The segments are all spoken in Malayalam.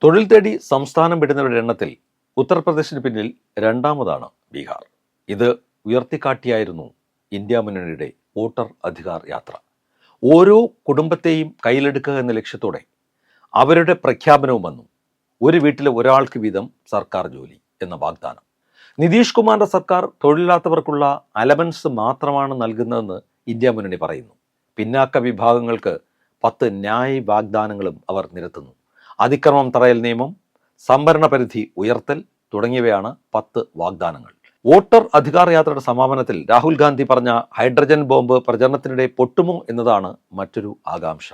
തൊഴിൽ തേടി സംസ്ഥാനം വിടുന്നവരുടെ എണ്ണത്തിൽ ഉത്തർപ്രദേശിന് പിന്നിൽ രണ്ടാമതാണ് ബീഹാർ. ഇത് ഉയർത്തിക്കാട്ടിയായിരുന്നു ഇന്ത്യ മുന്നണിയുടെ വോട്ടർ അധികാർ യാത്ര. ഓരോ കുടുംബത്തെയും കയ്യിലെടുക്കുക എന്ന ലക്ഷ്യത്തോടെ അവരുടെ പ്രഖ്യാപനവും വന്നു. ഒരു വീട്ടിലെ ഒരാൾക്ക് വീതം സർക്കാർ ജോലി എന്ന വാഗ്ദാനം. നിതീഷ് കുമാറിന്റെ സർക്കാർ തൊഴിലില്ലാത്തവർക്കുള്ള അലവൻസ് മാത്രമാണ് നൽകുന്നതെന്ന് ഇന്ത്യ മുന്നണി പറയുന്നു. പിന്നാക്ക വിഭാഗങ്ങൾക്ക് 10 ന്യായ വാഗ്ദാനങ്ങളും അവർ നിരത്തുന്നു. അതിക്രമം തടയൽ നിയമം, സംവരണ പരിധി ഉയർത്തൽ തുടങ്ങിയവയാണ് 10 വാഗ്ദാനങ്ങൾ. വോട്ടർ അധികാർ യാത്രയുടെ സമാപനത്തിൽ രാഹുൽ ഗാന്ധി പറഞ്ഞ ഹൈഡ്രജൻ ബോംബ് പ്രചരണത്തിനിടെ പൊട്ടുമോ എന്നതാണ് മറ്റൊരു ആകാംക്ഷ.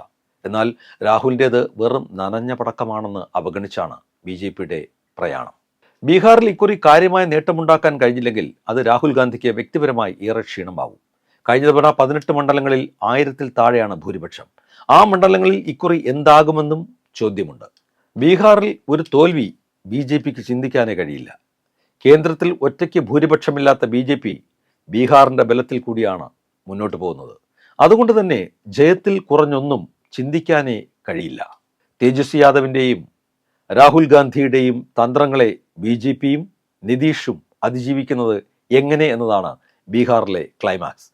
എന്നാൽ രാഹുലിൻ്റേത് വെറും നനഞ്ഞ പടക്കമാണെന്ന് അവഗണിച്ചാണ് BJPയുടെ പ്രയാണം. ബീഹാറിൽ ഇക്കുറി കാര്യമായ നേട്ടമുണ്ടാക്കാൻ കഴിഞ്ഞില്ലെങ്കിൽ അത് രാഹുൽ ഗാന്ധിക്ക് വ്യക്തിപരമായി ഏറെ ക്ഷീണമാവും. കഴിഞ്ഞ തവണ 18 മണ്ഡലങ്ങളിൽ 1000-ൽ താഴെയാണ് ഭൂരിപക്ഷം. ആ മണ്ഡലങ്ങളിൽ ഇക്കുറി എന്താകുമെന്നും ചോദ്യമുണ്ട്. ബീഹാറിൽ ഒരു തോൽവി BJPക്ക് ചിന്തിക്കാനേ കഴിയില്ല. കേന്ദ്രത്തിൽ ഒറ്റയ്ക്ക് ഭൂരിപക്ഷമില്ലാത്ത BJP ബീഹാറിന്റെ ബലത്തിൽ കൂടിയാണ് മുന്നോട്ട് പോകുന്നത്. അതുകൊണ്ട് തന്നെ ജയത്തിൽ കുറഞ്ഞൊന്നും ചിന്തിക്കാനേ കഴിയില്ല. തേജസ്വി യാദവിൻ്റെയും രാഹുൽ ഗാന്ധിയുടെയും തന്ത്രങ്ങളെ BJPയും നിതീഷും അതിജീവിക്കുന്നത് എങ്ങനെ എന്നതാണ് ബീഹാറിലെ ക്ലൈമാക്സ്.